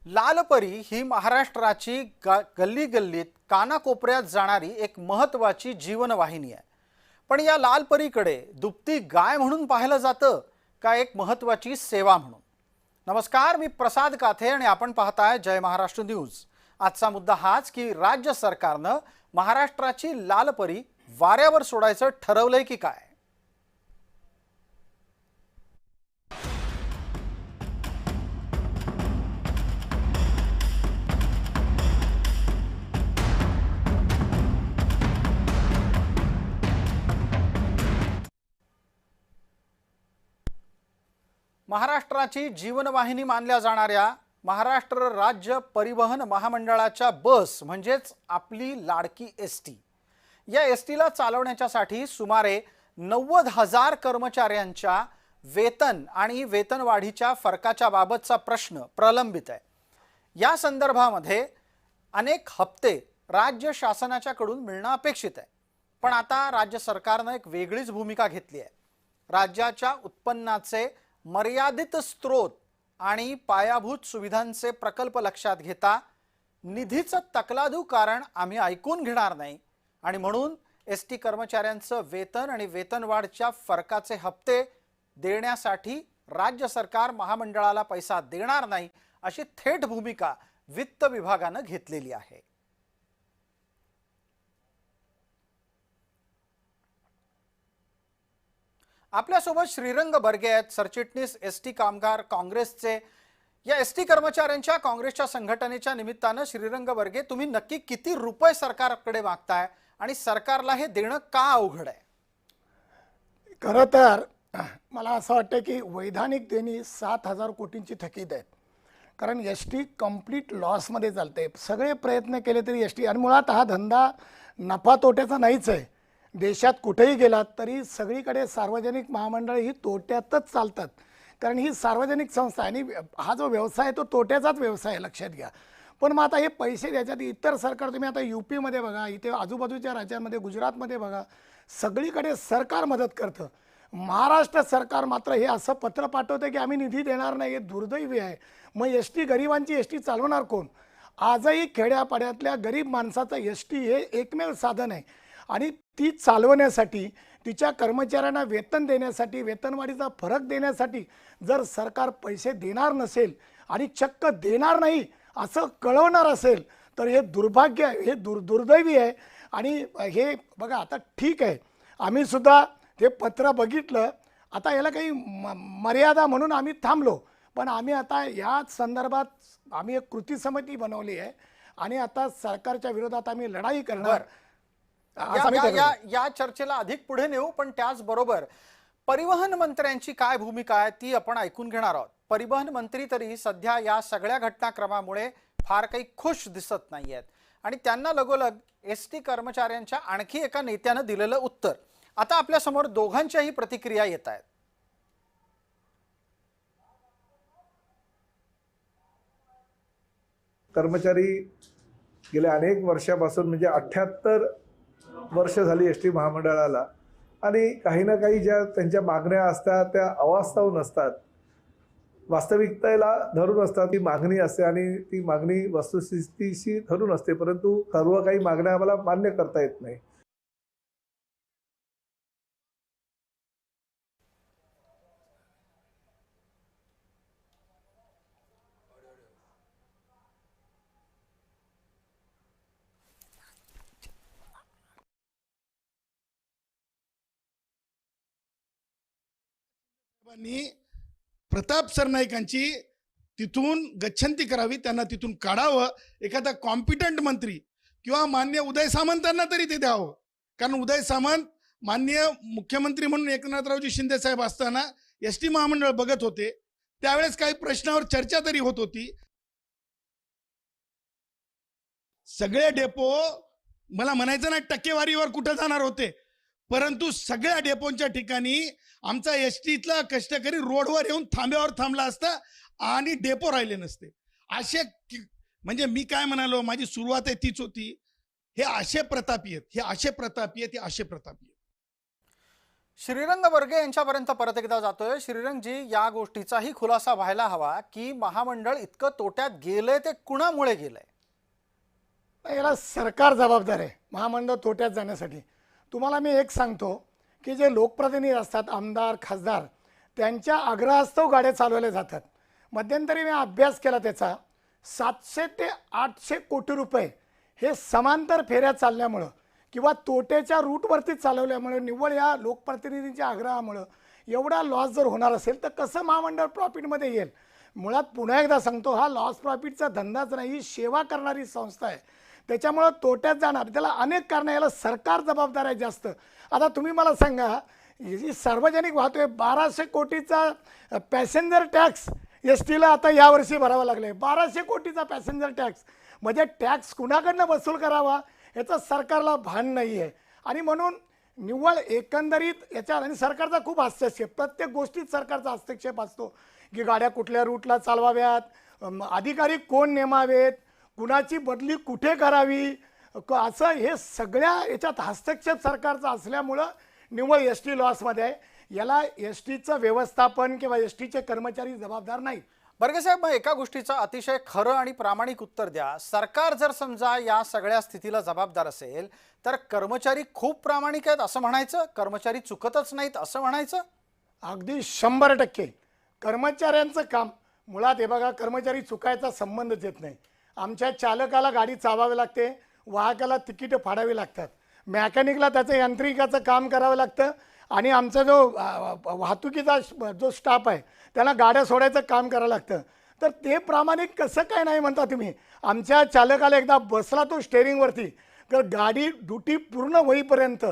लालपरी ही महाराष्ट्राची गल्ली गल्लीत कानाकोपऱ्यात जाणारी एक महत्त्वाची जीवनवाहिनी आहे। पण या लालपरीकडे दुभती गाय म्हणून पाहिलं जातं का एक महत्त्वाची सेवा म्हणून? नमस्कार, मी प्रसाद काथे आणि आपण पाहताय जय महाराष्ट्र न्यूज। आजचा मुद्दा हाच की राज्य सरकारनं महाराष्ट्राची लालपरी वाऱ्यावर सोडायचं ठरवलंय की काय? महाराष्ट्राची जीवनवाहिनी मानल्या जाणाऱ्या महाराष्ट्र राज्य परिवहन महामंडळाच्या बस म्हणजेच आपली लाडकी एसटी, या एसटीला चालवण्यासाठी सुमारे 90,000 कर्मचाऱ्यांच्या वेतन आणि वेतनवाढीच्या फरकाच्या बाबतचा प्रश्न प्रलंबित आहे। या संदर्भामध्ये अनेक हप्ते राज्य शासनाच्याकडून मिळणं अपेक्षित आहे, पण आता राज्य सरकारनं एक वेगळीच भूमिका घेतली आहे। राज्याच्या उत्पन्नाचे मर्यादित स्रोत आणि पायाभूत सुविधांचे प्रकल्प लक्षात घेता निधीचं तकलादू कारण आम्ही ऐकून घेणार नाही आणि म्हणून एसटी कर्मचाऱ्यांचं वेतन आणि वेतनवाढच्या फरकाचे हप्ते देण्यासाठी राज्य सरकार महामंडळाला पैसा देणार नाही अशी थेट भूमिका वित्त विभागानं घेतलेली आहे। आपल्यासोबत श्रीरंग बर्गे आहेत, सरचिटणीस एसटी कामगार काँग्रेसचे। या एसटी कर्मचाऱ्यांच्या काँग्रेसच्या संघटनेच्या निमित्तानं श्रीरंग बर्गे, तुम्ही नक्की किती रुपये सरकारकडे मागताय आणि सरकारला हे देणं का अवघड आहे? खरं तर मला असं वाटतं की वैधानिक देणी 7,000 कोटींची थकीत आहेत, कारण एस टी कम्प्लीट लॉसमध्ये चालते। सगळे प्रयत्न केले तरी एस टी, आणि मुळात हा धंदा नफा तोट्याचा नाहीच आहे। देशात कुठेही गेलात तरी सगळीकडे सार्वजनिक महामंडळ ही तोट्यातच चालतात, कारण ही सार्वजनिक संस्था आणि हा जो व्यवसाय तो तोट्याचाच व्यवसाय आहे, लक्षात घ्या। पण मग आता हे पैसे द्यायच्यात इतर सरकार, तुम्ही आता यूपीमध्ये बघा, इथे आजूबाजूच्या राज्यांमध्ये, गुजरातमध्ये बघा, सगळीकडे सरकार मदत करतं। महाराष्ट्र सरकार मात्र हे असं पत्र पाठवतं की आम्ही निधी देणार नाही। हे दुर्दैवी आहे। मग एस टी, गरिबांची एस टी चालवणार कोण? आजही खेड्यापाड्यातल्या गरीब माणसाचं एस टी हे एकमेव साधन आहे, आणि ती चालवण्यासाठी, तिच्या कर्मचाऱ्यांना वेतन देण्यासाठी, वेतनवाढीचा फरक देण्यासाठी जर सरकार पैसे देणार नसेल आणि चक्क देणार नाही असं कळवणार असेल तर हे दुर्भाग्य आहे, हे दुर्दैवी आहे। आणि हे बघा, आता ठीक आहे, आम्ही सुद्धा हे पत्र बघितलं, आता याला काही मर्यादा म्हणून आम्ही थांबलो, पण आम्ही आता या संदर्भात आम्ही एक कृती समिती बनवली आहे आणि आता सरकारच्या विरोधात आम्ही लढाई करणार। या चर्चेला अधिक पुढे नेऊ, पण त्याचबरोबर परिवहन मंत्र्यांची काय भूमिका आहे ती आपण ऐकून घेणार आहोत। परिवहन मंत्री तरी सध्या या सगळ्या घटनाक्रमामुळे फार काही खुश दिसत नाहीयेत आणि त्यांना लगोलग एसटी कर्मचाऱ्यांच्या आणखी एका नेत्यानं दिलेलं उत्तर आता आपल्या समोर दोघांच्याही प्रतिक्रिया येत आहेत। कर्मचारी गेल्या अनेक वर्षापासून, म्हणजे 78 वर्ष झाली एस टी महामंडळाला, आणि काही ना काही ज्या त्यांच्या मागण्या असतात त्या अवास्तव नसतात, वास्तविकतेला धरून असतात। ती मागणी असते आणि ती मागणी वस्तुस्थितीशी धरून असते, परंतु सर्व काही मागण्या आम्हाला मान्य करता येत नाही। प्रताप सरनाईकांची तिथून गच्छंती करावी, त्यांना तिथून काढावं। एखादा कॉम्पिटंट मंत्री किंवा मान्य उदय सामंतांना तरी ते द्यावं, कारण उदय सामंत मान्य मुख्यमंत्री म्हणून एकनाथरावजी शिंदे साहेब असताना एस टी महामंडळ बघत होते, त्यावेळेस काही प्रश्नावर चर्चा तरी होत होती। सगळे डेपो, मला म्हणायचं नाही टक्केवारीवर कुठं जाणार होते, परंतु सगळ्या डेपोंच्या ठिकाणी आमचा एस टीतला कष्टकरी रोडवर येऊन थांब्यावर थांबला असता आणि डेपो राहिले नसते। असे म्हणजे मी काय म्हणालो, माझी सुरुवात आहे तीच होती, हे असे प्रतापी आहेत, हे असे प्रतापी आहेत, हे असे प्रतापी आहेत। श्रीरंग वर्गे यांच्यापर्यंत परत एकदा जातोय. श्रीरंगजी, या गोष्टीचाही खुलासा व्हायला हवा की महामंडळ इतकं तोट्यात गेलंय ते कुणामुळे गेलंय? याला सरकार जबाबदार आहे महामंडळ तोट्यात जाण्यासाठी. तुम्हाला मी एक सांगतो की जे लोकप्रतिनिधी असतात, आमदार खासदार, त्यांच्या आग्रहास्तव गाड्या चालवल्या जातात. मध्यंतरी मी अभ्यास केला त्याचा. 700 ते 800 कोटी रुपये हे समांतर फेऱ्या चालल्यामुळं किंवा तोट्याच्या रूटवरती चालवल्यामुळे, निव्वळ या लोकप्रतिनिधींच्या आग्रहामुळं एवढा लॉस जर होणार असेल तर कसं महामंडळ प्रॉफिटमध्ये येईल? मुळात पुन्हा एकदा सांगतो, हा लॉस प्रॉफिटचा धंदाच नाही, ही सेवा करणारी संस्था आहे. त्याच्यामुळं तोट्यात जाणार, त्याला अनेक कारणं, याला सरकार जबाबदार आहे जास्त. आता तुम्ही मला सांगा, ही सार्वजनिक वाहतूक 1200 कोटीचा पॅसेंजर टॅक्स एस टीला आता यावर्षी भरावा लागला आहे. 1200 कोटीचा पॅसेंजर टॅक्स म्हणजे टॅक्स कुणाकडनं वसूल करावा याचं सरकारला भान नाही आहे. आणि म्हणून निव्वळ एकंदरीत याच्या, आणि सरकारचा खूप हस्तक्षेप, प्रत्येक गोष्टीत सरकारचा हस्तक्षेप असतो की गाड्या कुठल्या रूटला चालवाव्यात, अधिकारी कोण नेमावेत, कुणाची बदली कुठे करावी, असं हे सगळ्या याच्यात हस्तक्षेप सरकारचा असल्यामुळं निव्वळ एस टी लॉसमध्ये आहे. याला एस टीचं व्यवस्थापन किंवा एस टीचे कर्मचारी जबाबदार नाहीत. बर्गे साहेब, मग एका गोष्टीचं अतिशय खरं आणि प्रामाणिक उत्तर द्या. सरकार जर समजा या सगळ्या स्थितीला जबाबदार असेल तर कर्मचारी खूप प्रामाणिक आहेत असं म्हणायचं? कर्मचारी चुकतच नाहीत असं म्हणायचं? अगदी 100% कर्मचाऱ्यांचं काम. मुळात हे बघा, कर्मचारी चुकायचा संबंधच येत नाही. आमच्या चालकाला गाडी चालवावी लागते, वाहकाला तिकीटं फाडावी लागतात, मेकॅनिकला त्याचं यांत्रिकाचं काम करावं लागतं, आणि आमचा जो वाहतुकीचा जो स्टाफ आहे त्यांना गाड्या सोडायचं काम करावं लागतं. तर ते प्रामाणिक कसं काय नाही म्हणता तुम्ही? आमच्या चालकाला एकदा बसला तो स्टेअरिंगवरती, तर गाडी ड्युटी पूर्ण होईपर्यंत,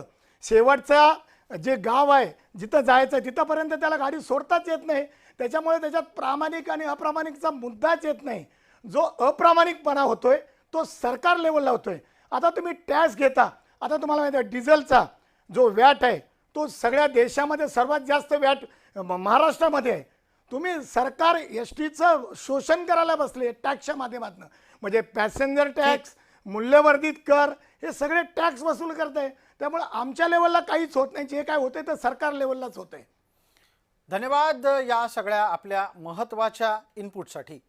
शेवटचा जे गाव आहे जिथं जायचं तिथंपर्यंत त्याला गाडी सोडताच येत नाही. त्याच्यामुळे त्याच्यात प्रामाणिक आणि अप्रामाणिकचा मुद्दाच येत नाही. जो अप्रामाणिकपणा होतोय तो सरकार लेवलला होतोय. आता तुम्ही टॅक्स घेता, आता तुम्हाला माहिती आहे डिझेलचा जो वॅट आहे तो सगळ्या देशामध्ये सर्वात जास्त वॅट महाराष्ट्रामध्ये आहे. तुम्ही सरकार एस टीचं शोषण करायला बसले टॅक्सच्या माध्यमातून. म्हणजे पॅसेंजर टॅक्स, मूल्यवर्धित कर, हे सगळे टॅक्स वसूल करत आहे. त्यामुळे आमच्या लेवलला काहीच होत नाही. जे काय होतंय तर सरकार लेवललाच होतंय. धन्यवाद या सगळ्या आपल्या महत्त्वाच्या इनपुटसाठी.